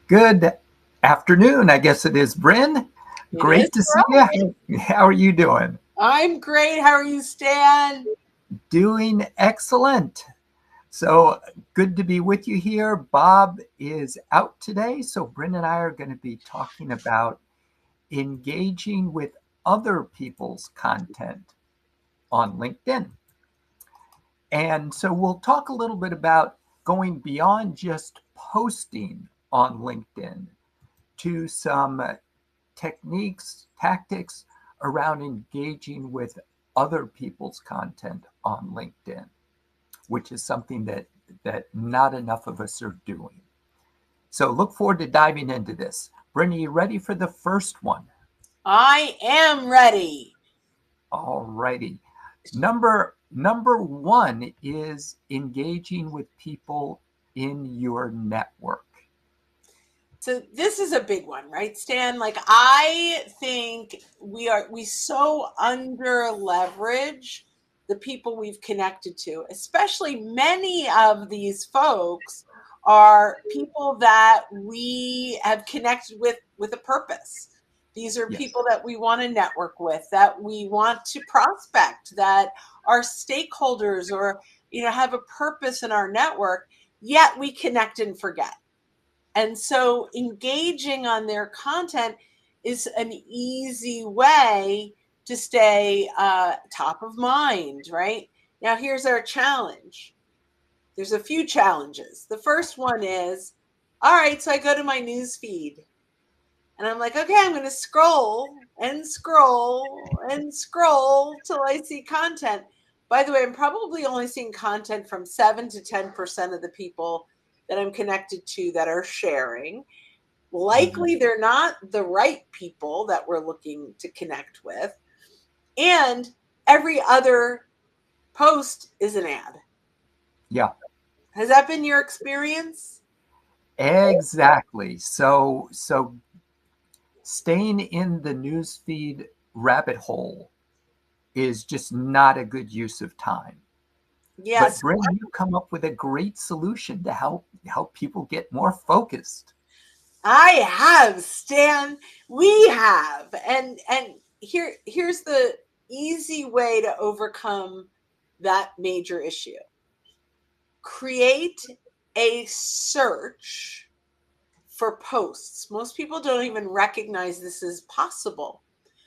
Good afternoon, I guess it is, Bryn. It is Great to see growing. you. How are you doing? I'm great. How are you, Stan? Doing excellent. So good to be with you here. Bob is out today, so Bryn and I are going to be talking about engaging with other people's content on LinkedIn. And so we'll talk a little bit about going beyond just posting on LinkedIn to some techniques, tactics around engaging with other people's content on LinkedIn, which is something that not enough of us are doing. So look forward to diving into this. Brenda, you ready for the first one? I am ready. All righty. Number one is engaging with people in your network. So this is a big one, right, Stan? Like I think we so under leverage the people we've connected to, especially many of these folks are people that we have connected with a purpose. These are Yes. people that we want to network with, that we want to prospect, that are stakeholders or have a purpose in our network, yet we connect and forget. And so engaging on their content is an easy way to stay top of mind, right? Now, here's our challenge. There's a few challenges. The first one is, all right, so I go to my news feed and I'm like, okay, I'm going to scroll and scroll and scroll till I see content. By the way, I'm probably only seeing content from 7 to 10% of the people that I'm connected to that are sharing. Mhm. Likely they're not the right people that we're looking to connect with. And every other post is an ad. Yeah, Has that been your experience? exactly. So staying in the newsfeed rabbit hole is just not a good use of time. But Yes, Bryn, you come up with a great solution to help people get more focused. I have, Stan. We have. And here's the easy way to overcome that major issue. Create a search for posts. Most people don't even recognize this is possible.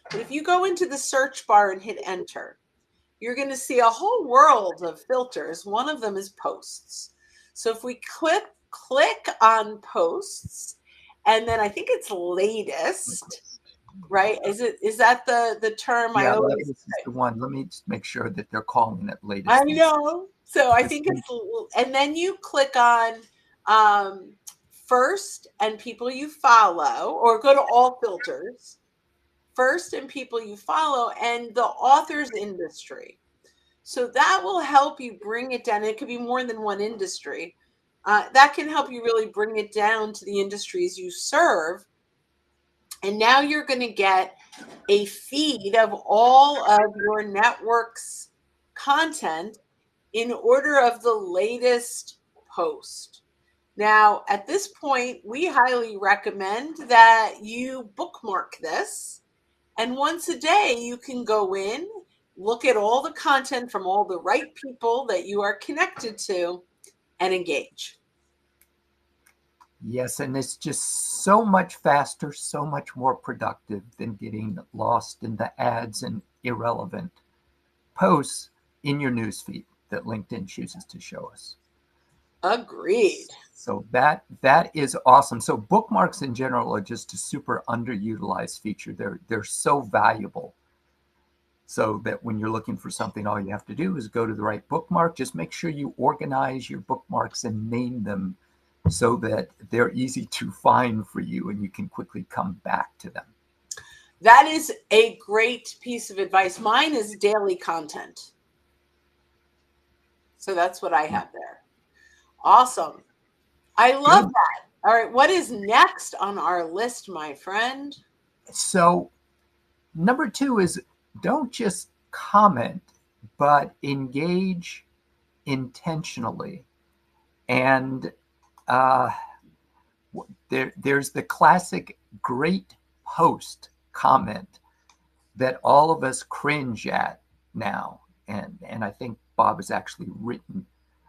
But if you go into the search bar and hit enter, you're going to see a whole world of filters. One of them is posts. So if we click on posts, and then I think it's latest, right? Is that the term I Yeah, always latest is the one. Let me just make sure that they're calling it I latest these know. So I this think week. and then you click on um, first and people you follow, or go to all filters, first and people you follow, and the author's industry. So that will help you bring it down. It could be more than one industry. That can help you really bring it down to the industries you serve. And now you're going to get a feed of all of your network's content in order of the latest post. Now, at this point, we highly recommend that you bookmark this. And once a day, you can go in, look at all the content from all the right people that you are connected to, and engage. Yes, and it's just so much faster, so much more productive than getting lost in the ads and irrelevant posts in your newsfeed that LinkedIn chooses to show us. Agreed. So that is awesome. So bookmarks in general are just a super underutilized feature. They're so valuable. So that when you're looking for something, all you have to do is go to the right bookmark. Just make sure you organize your bookmarks and name them so that they're easy to find for you and you can quickly come back to them. That is a great piece of advice. Mine is daily content. So that's what I have there. Awesome. I love Good. that. All right. What is next on our list, my friend? So number two is don't just comment, but engage intentionally. And uh, there's the classic great post comment that all of us cringe at now. And I think Bob has actually written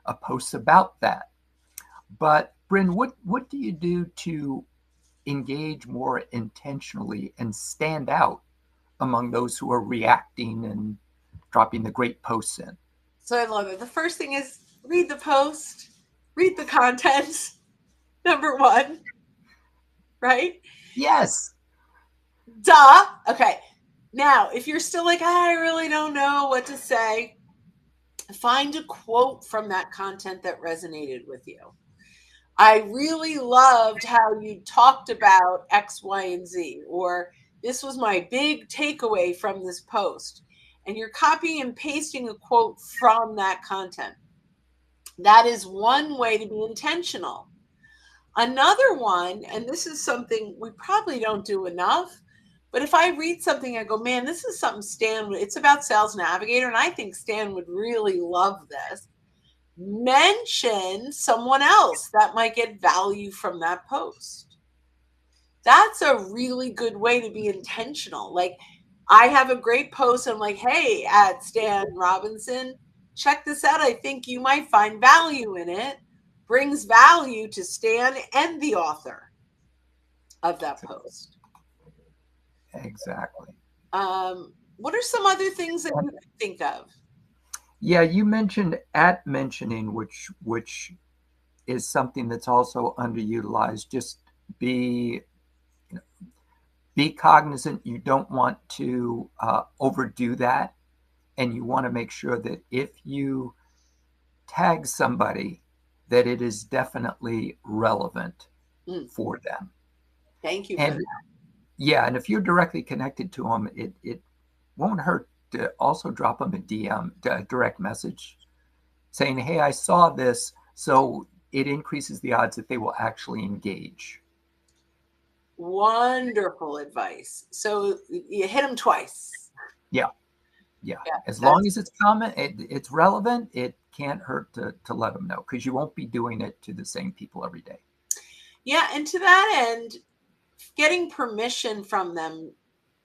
a post about that. But Bryn, what do you do to engage more intentionally and stand out among those who are reacting and dropping the great posts in? So I love it. The first thing is read the post, read the content. Number one, right? Yes. Duh. Okay. Now, if you're still like, I really don't know what to say, find a quote from that content that resonated with you. I really loved how you talked about X, Y, and Z, or this was my big takeaway from this post. And you're copying and pasting a quote from that content. That is one way to be intentional. Another one, and this is something we probably don't do enough, but if I read something, I go, man, this is something Stan, it's about Sales Navigator, and I think Stan would really love this. Mention someone else that might get value from that post. That's a really good way to be intentional. Like, I have a great post. I'm like, hey, at Stan Robinson, check this out. I think you might find value in it. Brings value to Stan and the author of that post. Exactly. What are some other things that you can think of? Yeah, you mentioned at mentioning, which is something that's also underutilized. Just be cognizant. You don't want to overdo that, and you want to make sure that if you tag somebody, that it is definitely relevant for them. Thank you and for that. Yeah, and if you're directly connected to them, it won't hurt to also drop them a DM, a direct message, saying, hey, I saw this. So it increases the odds that they will actually engage. Wonderful advice. So you hit them twice. Yeah. As long as it's common, it's relevant, it can't hurt to let them know, because you won't be doing it to the same people every day. Yeah, and to that end, getting permission from them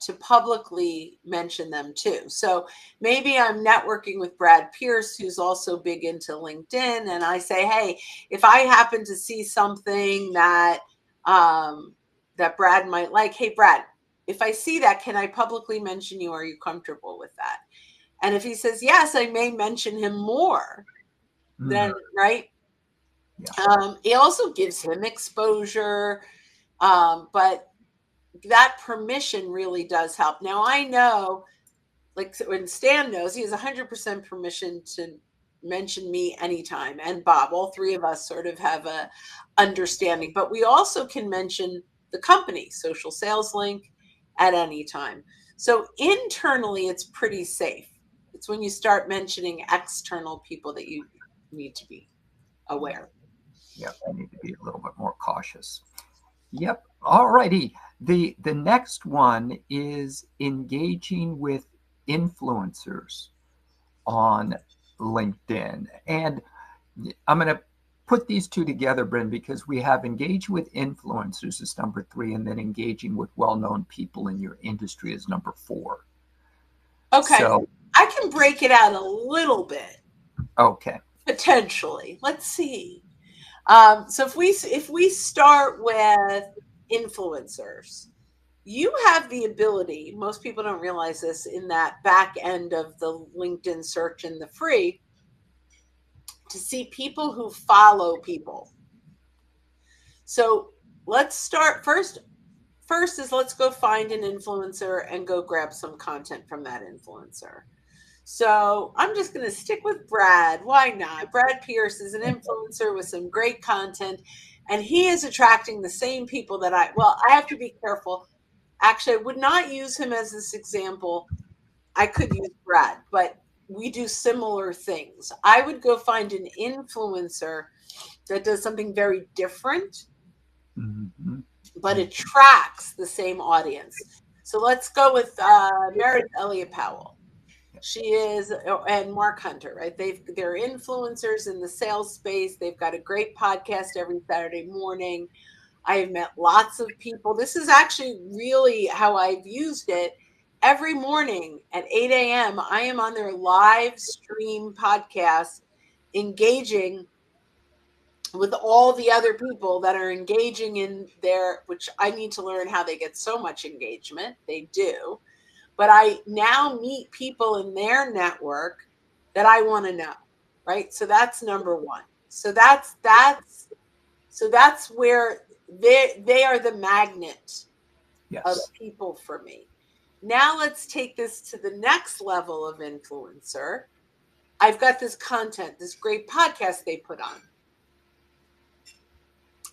to publicly mention them too. So maybe I'm networking with Brad Pierce, who's also big into LinkedIn, and I say, hey, if I happen to see something that that Brad might like, hey, Brad, if I see that, can I publicly mention you? Are you comfortable with that? And if he says yes, I may mention him more. Then, right? Yeah. It also gives him exposure, but that permission really does help. Now, I know, like when Stan knows, he has 100% permission to mention me anytime, and Bob. All three of us sort of have a understanding, but we also can mention the company, Social Sales Link, at any time. So internally, it's pretty safe. It's when you start mentioning external people that you need to be aware. Yep, I need to be a little bit more cautious. Yep. All righty. The next one is engaging with influencers on LinkedIn. And I'm going to put these two together, Bryn, because we have engaging with influencers as number 3, and then engaging with well-known people in your industry is number 4. Okay. So I can break it out a little bit. Okay. Potentially. Let's see. So if we start with influencers, you have the ability, most people don't realize this, in that back end of the LinkedIn search in the free, to see people who follow people. So let's start first is let's go find an influencer and go grab some content from that influencer. So I'm just going to stick with Brad. Why not? Brad Pierce is an influencer with some great content, and he is attracting the same people that I have to be careful. Actually, I would not use him as this example. I could use Brad, but we do similar things. I would go find an influencer that does something very different, but attracts the same audience. So let's go with Meredith Elliott Powell. She is, and Mark Hunter, right? They're influencers in the sales space. They've got a great podcast every Saturday morning. I've met lots of people. This is actually really how I've used it. Every morning at 8 a.m., I am on their live stream podcast engaging with all the other people that are engaging in their, which I need to learn how they get so much engagement. They do. But I now meet people in their network that I want to know, right? So that's number one. So that's where they are the magnet of Yes. people for me. Now let's take this to the next level of influencer. I've got this content, this great podcast they put on.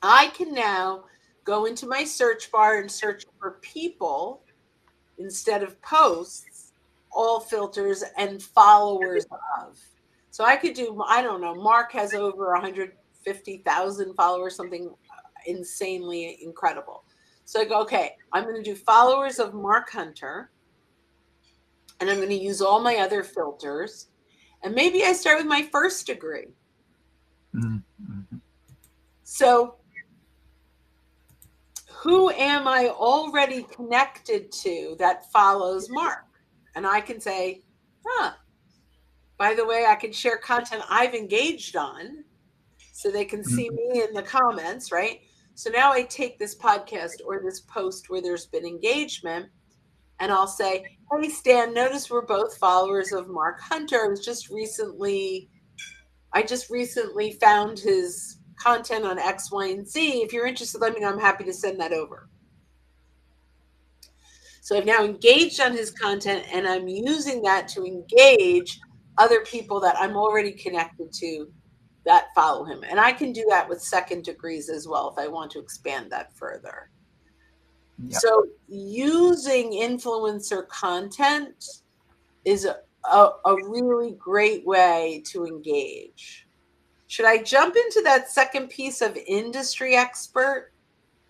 I can now go into my search bar and search for people instead of posts, all filters and followers of. So I could do, I don't know, Mark has over 150,000 followers, something insanely incredible. So I go, okay, I'm going to do followers of Mark Hunter, and I'm going to use all my other filters. And maybe I start with my first degree. Mm-hmm. So who am I already connected to that follows Mark? And I can say, by the way, I can share content I've engaged on so they can see me in the comments, right? So now I take this podcast or this post where there's been engagement, and I'll say, hey, Stan, notice we're both followers of Mark Hunter. I just recently found his content on X, Y, and Z. If you're interested, let me know. I'm happy to send that over. So I've now engaged on his content, and I'm using that to engage other people that I'm already connected to that follow him. And I can do that with second degrees as well if I want to expand that further. Yep. So using influencer content is a really great way to engage. Should I jump into that second piece of industry expert?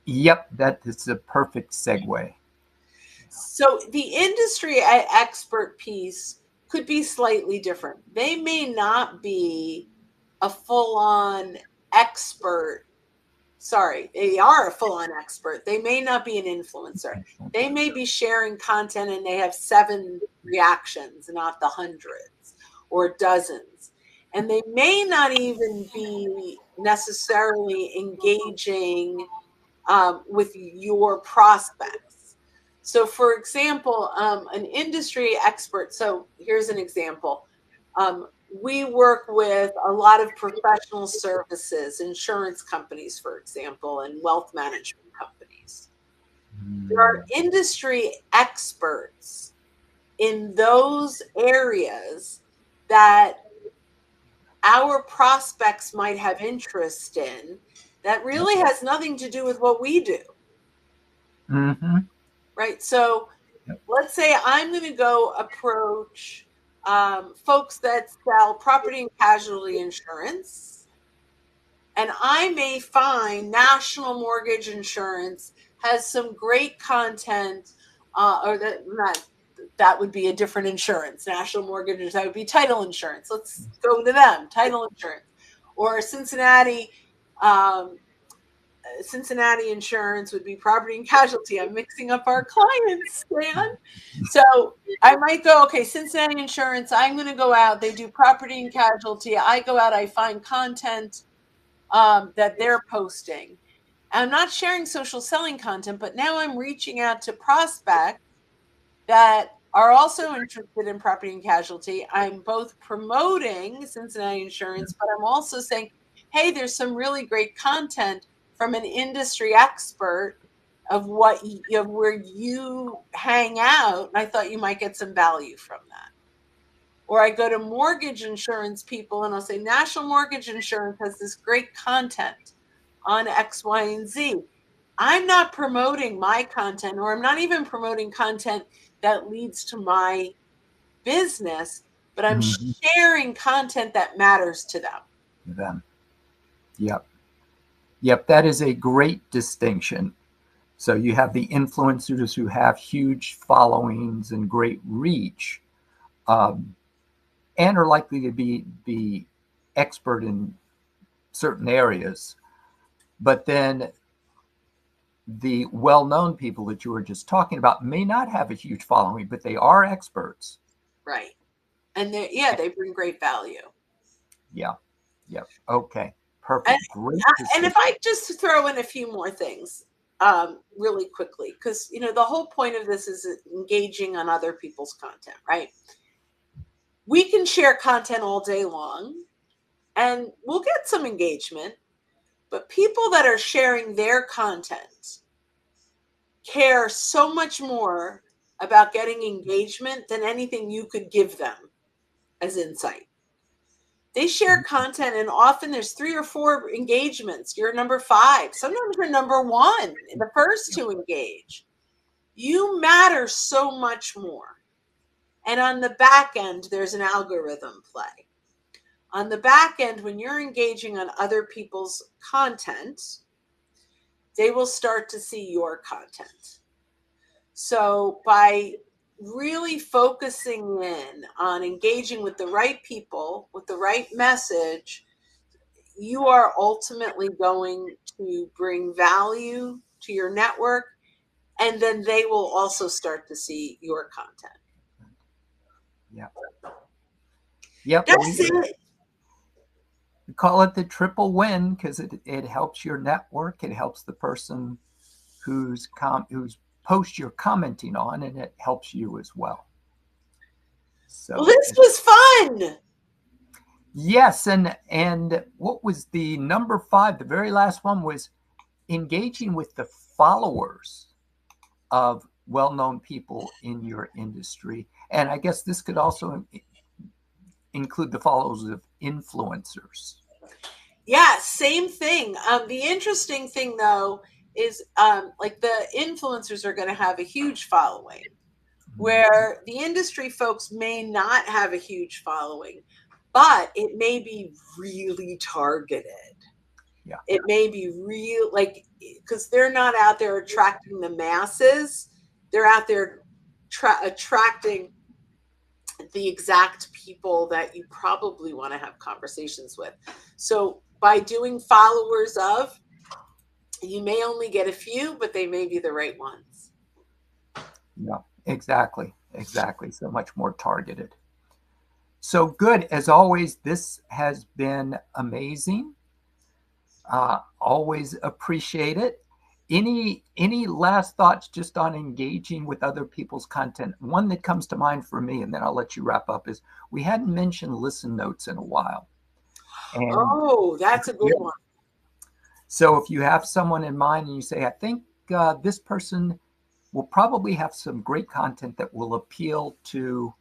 Yep, that is a perfect segue. So the industry expert piece could be slightly different. They may not be a full-on expert. Sorry, they are a full-on expert. They may not be an influencer. They may be sharing content and they have 7 reactions, not the hundreds or dozens. And they may not even be necessarily engaging with your prospects. So for example, an industry expert, so here's an example. We work with a lot of professional services, insurance companies, for example, and wealth management companies. There are industry experts in those areas that our prospects might have interest in that really has nothing to do with what we do. Mm-hmm. Right? So let's say I'm going to go approach folks that sell property and casualty insurance, and I may find National Mortgage Insurance has some great content, or that would be a different insurance. National Mortgage, that would be title insurance. Let's go to them, title insurance, or Cincinnati. Cincinnati Insurance would be property and casualty. I'm mixing up our clients, Stan. So I might go, okay, Cincinnati Insurance, I'm going to go out. They do property and casualty. I go out, I find content that they're posting. I'm not sharing social selling content, but now I'm reaching out to prospects that are also interested in property and casualty. I'm both promoting Cincinnati Insurance, but I'm also saying, hey, there's some really great content from an industry expert of where you hang out. And I thought you might get some value from that. Or I go to mortgage insurance people and I'll say, National Mortgage Insurance has this great content on X, Y, and Z. I'm not promoting my content, or I'm not even promoting content that leads to my business, but I'm sharing content that matters to them. Yep, that is a great distinction. So you have the influencers who have huge followings and great reach, and are likely to be expert in certain areas. But then the well-known people that you were just talking about may not have a huge following, but they are experts. Right. And they bring great value. Yeah. Yep. Okay. Perfect. Great. And if I just throw in a few more things really quickly, because, the whole point of this is engaging on other people's content, right? We can share content all day long and we'll get some engagement, but people that are sharing their content care so much more about getting engagement than anything you could give them as insight. They share content and often there's 3 or 4 engagements. You're number 5. Sometimes you're number 1, the first to engage. You matter so much more. And on the back end, there's an algorithm play. On the back end, when you're engaging on other people's content, they will start to see your content. So by really focusing in on engaging with the right people, with the right message, you are ultimately going to bring value to your network, and then they will also start to see your content. Yep. Yep. That's it. We call it the triple win because it helps your network. It helps the person whose post you're commenting on, and it helps you as well. So well, this was fun. Yes, and what was the number 5? The very last one was engaging with the followers of well-known people in your industry. And I guess this could also include the followers of influencers. Yeah, same thing. The interesting thing, though, is like the influencers are going to have a huge following, where the industry folks may not have a huge following, but it may be really targeted. Yeah. It may be real, like, because they're not out there attracting the masses. They're out there attracting the exact people that you probably want to have conversations with. So by doing followers of, you may only get a few, but they may be the right ones. Yeah, exactly. So much more targeted. So good. As always, this has been amazing. Always appreciate it. Any last thoughts just on engaging with other people's content? One that comes to mind for me, and then I'll let you wrap up, is we hadn't mentioned listen notes in a while. And that's a good one. So if you have someone in mind and you say, I think this person will probably have some great content that will appeal to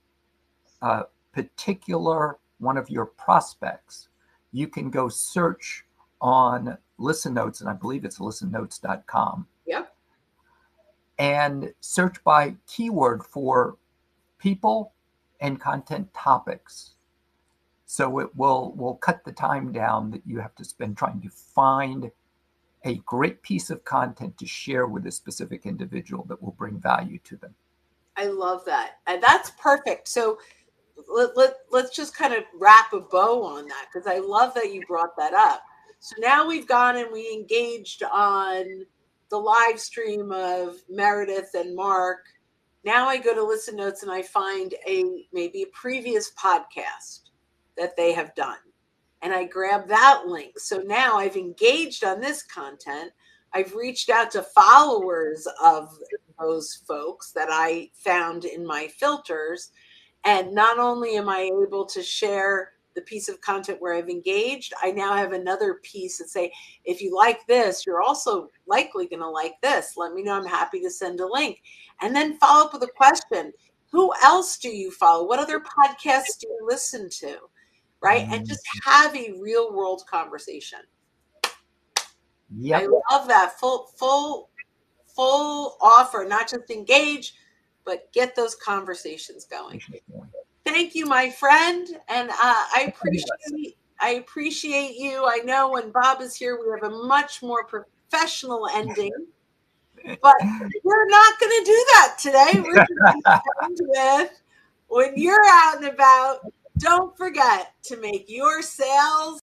a particular one of your prospects, you can go search on Listen Notes, and I believe it's listennotes.com. Yep. And search by keyword for people and content topics. So it will cut the time down that you have to spend trying to find a great piece of content to share with a specific individual that will bring value to them. I love that. And that's perfect. So let's just kind of wrap a bow on that, because I love that you brought that up. So now we've gone and we engaged on the live stream of Meredith and Mark. Now I go to Listen Notes and I find maybe a previous podcast that they have done. And I grab that link. So now I've engaged on this content. I've reached out to followers of those folks that I found in my filters. And not only am I able to share the piece of content where I've engaged, I now have another piece that say, if you like this, you're also likely going to like this. Let me know. I'm happy to send a link. And then follow up with a question. Who else do you follow? What other podcasts do you listen to? Right? And just have a real world conversation. Yep. I love that. Full offer, not just engage, but get those conversations going. Thank you, my friend. And I appreciate you. I know when Bob is here, we have a much more professional ending, but we're not going to do that today. We're going to end with, when you're out and about, don't forget to make your sales